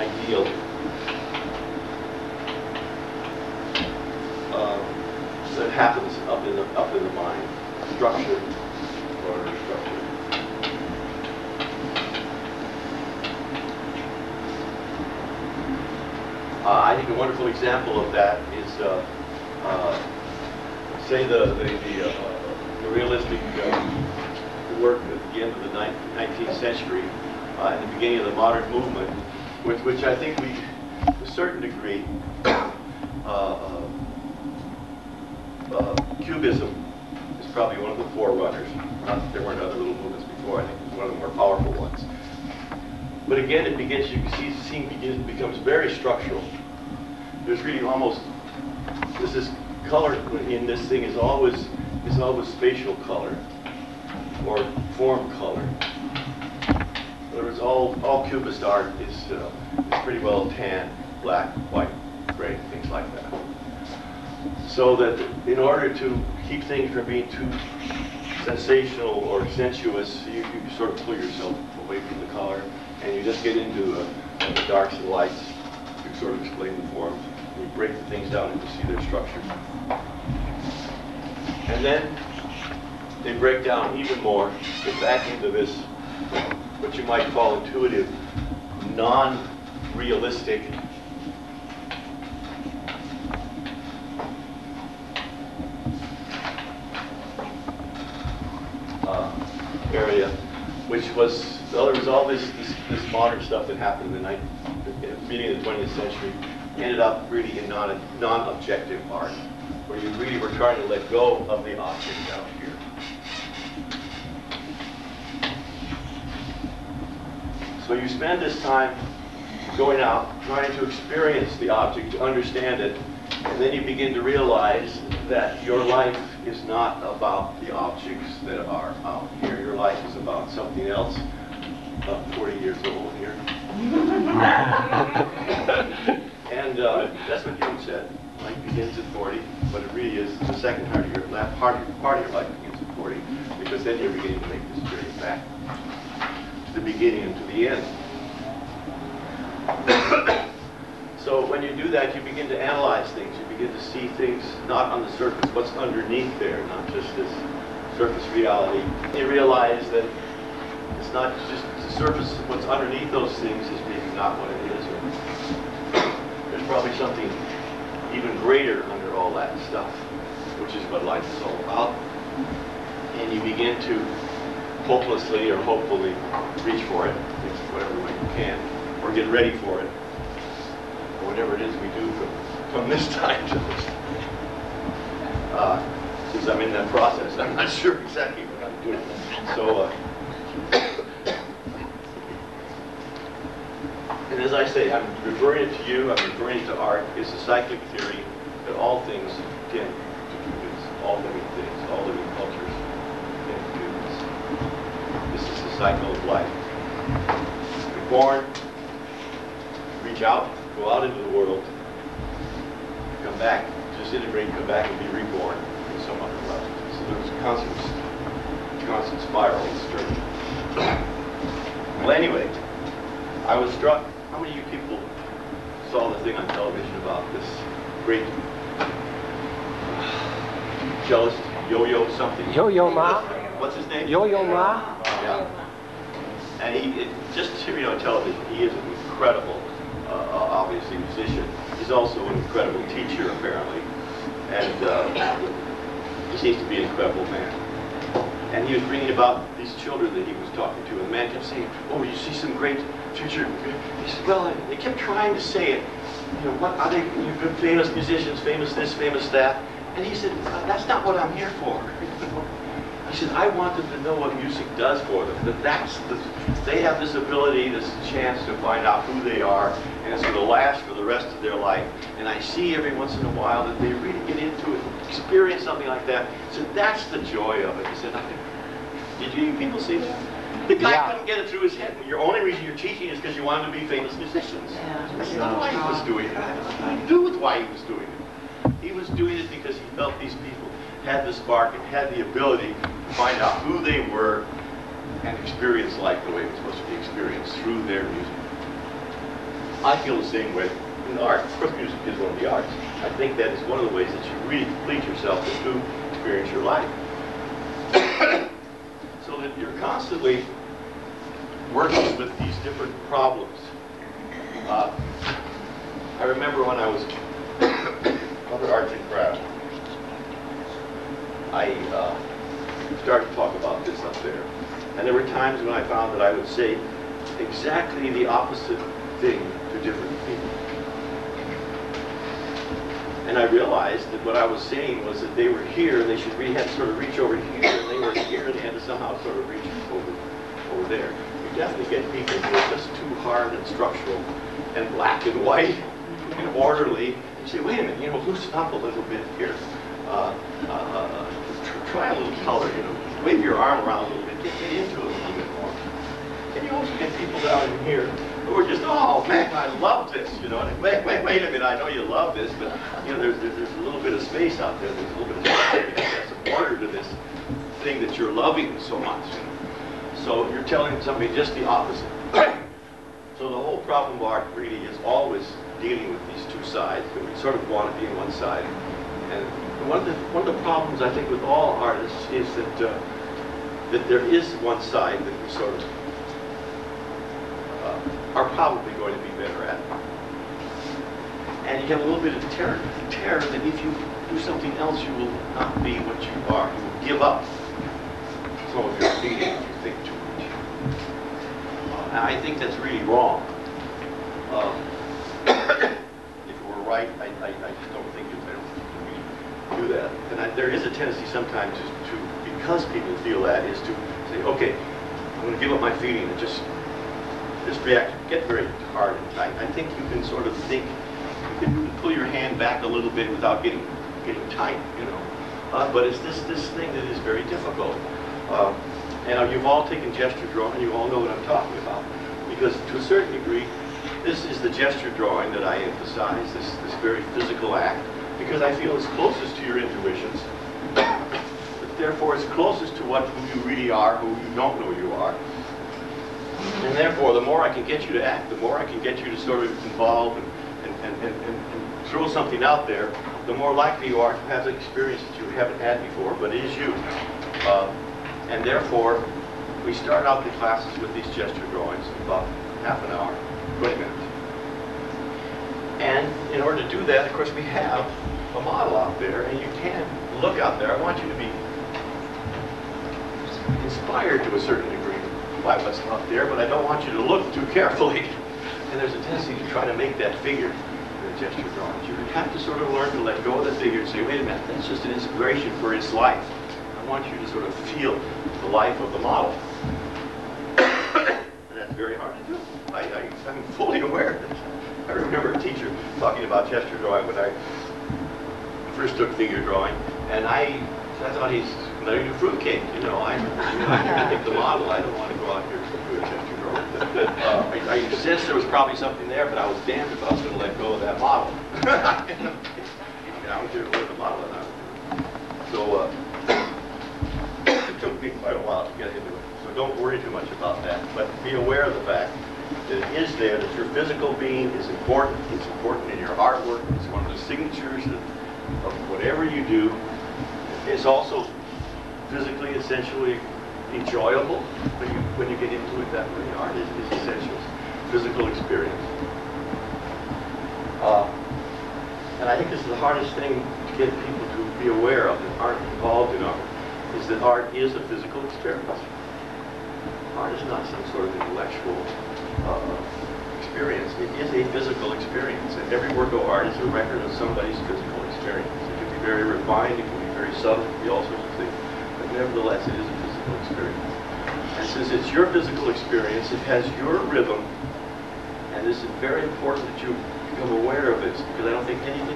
ideal that happens up in the mind, structure or structure. I think a wonderful example of that is, say, the realistic work at the end of the 19th century and the beginning of the modern movement, which I think we, to a certain degree, Cubism is probably one of the forerunners. Not that there weren't other little movements before. I think it was one of the more powerful ones. But again, it begins. You can see the scene becomes very structural. There's really almost this color in this thing is always spatial color or form color. In other words, all Cubist art is pretty well tan, black, white, gray, things like that. So that in order to keep things from being too sensational or sensuous, you sort of pull yourself away from the color, and you just get into the darks and lights. You sort of explain the forms. You break the things down and you see their structure. And then they break down even more, get back into this, what you might call intuitive, non-realistic area, which was, well, there was all this modern stuff that happened in the beginning of the 20th century, ended up really in non-objective art, where you really were trying to let go of the object down here. So you spend this time going out, trying to experience the object, to understand it, and then you begin to realize that your life is not about the objects that are out here. Your life is about something else. About 40 years old here. And that's what Jung said. Life begins at 40, but it really is the second part of your life. Part of your life begins at 40, because then you're beginning to make this journey back to the beginning and to the end. So when you do that, you begin to analyze things. You begin to see things not on the surface, what's underneath there, not just this surface reality. You realize that it's not just the surface, what's underneath those things is maybe not what it is. There's probably something even greater under all that stuff, which is what life is all about. And you begin to hopelessly or hopefully reach for it, whatever way you can, or get ready for it, or whatever it is we do from this time to this. Since I'm in that process, I'm not sure exactly what I'm doing. So, and as I say, I'm referring it to you, I'm referring it to art. It's a cyclic theory that all things tend to do this. All living things, all living cultures tend to do this. This is the cycle of life. Be born, reach out, go out into the world, come back, disintegrate, come back and be reborn in some other level. So there's a constant spiral in this journey. Well, anyway, I was struck. How many of you people saw the thing on television about this great cellist, Yo-Yo something? Yo-Yo Ma? What's his name? Yo-Yo Ma? Yeah. And just hearing on television, he is an incredible, obviously, musician. He's also an incredible teacher, apparently. And he seems to be an incredible man. And he was bringing about these children that he was talking to. And the man kept saying, oh, you see some great future. He said, well, they kept trying to say it. You know, what are they? You've been famous musicians, famous this, famous that. And he said, that's not what I'm here for. He said, I want them to know what music does for them. That they have this ability, this chance to find out who they are, and it's going to last for the rest of their life. And I see every once in a while that they really get into it, experience something like that. He said, that's the joy of it. He said, did you people see that? The guy couldn't get it through his head. Your only reason you're teaching is because you want them to be famous musicians. That's not why he was doing it. It had nothing to do with why he was doing it. He was doing it because he felt these people had the spark and had the ability to find out who they were and experience life the way it was supposed to be experienced through their music. I feel the same way in art. Of course, music is one of the arts. I think that is one of the ways that you really complete yourself is to experience your life. So that you're constantly working with these different problems. I remember when I was under arts and crafts, I started to talk about this up there. And there were times when I found that I would say exactly the opposite thing to different people. And I realized that what I was saying was that they were here, and they should really have to sort of reach over here, and they were here, and they had to somehow sort of reach over there. You definitely get people who are just too hard and structural and black and white and orderly. You say, wait a minute, you know, loosen up a little bit here. Try a little color, you know, wave your arm around a little bit, get into it a little bit more. And you also get people down in here who are just, oh man, I love this, you know. And wait a minute, I know you love this, but you know, there's a little bit of space out there. There's a little bit of space. There's some order to this thing that you're loving so much. You know? So you're telling somebody just the opposite. So the whole problem of art really is always dealing with these two sides, but we sort of want to be on one side. And one of the problems I think with all artists is that that there is one side that we sort of are probably going to be better at. And you have a little bit of terror that if you do something else, you will not be what you are. You will give up some of your feeling if you think too much. And I think that's really wrong. If it were right, I just don't think we do that. And there is a tendency sometimes to, because people feel that, is to say, okay, I'm going to give up my feeling and just react, get very hard and tight. I think you can sort of think, you can pull your hand back a little bit without getting tight, you know. But it's this thing that is very difficult. And you've all taken gesture drawing, and you all know what I'm talking about. Because to a certain degree, this is the gesture drawing that I emphasize, this very physical act, because I feel it's closest to your intuitions. But therefore, it's closest to who you really are, who you don't know you are. And therefore, the more I can get you to act, the more I can get you to sort of involve and throw something out there, the more likely you are to have the experience that you haven't had before, but it is you. And therefore, we start out the classes with these gesture drawings in about half an hour, 20 minutes. And in order to do that, of course, we have a model out there, and you can look out there. I want you to be inspired to a certain degree by what's up there, but I don't want you to look too carefully. And there's a tendency to try to make that figure in the gesture drawings. You have to sort of learn to let go of the figure and say, wait a minute, that's just an inspiration for its life. I want you to sort of feel the life of the model. And that's very hard to do. I'm fully aware of this. I remember a teacher talking about gesture drawing when I first took figure drawing, and I thought he's letting you fruitcake, you know. I pick the model. I don't want to go out here and do a gesture drawing. I sensed there was probably something there, but I was damned if I was going to let go of that model. I was here to learn the model, and so it took me quite a while to get into it. So don't worry too much about that, but be aware of the fact that it is there, that your physical being is important. It's important in your artwork. It's one of the signatures of whatever you do. It's also physically, essentially enjoyable when you get into it that way. Art is essential, physical experience. And I think this is the hardest thing to get people to be aware of that aren't involved in art, is that art is a physical experience. Art is not some sort of intellectual experience. It is a physical experience, and every work of art is a record of somebody's physical experience. It can be very refined, it can be very subtle, it can be all sorts of things, but nevertheless it is a physical experience. And since it's your physical experience, it has your rhythm, and this is very important that you become aware of this, because I don't think anything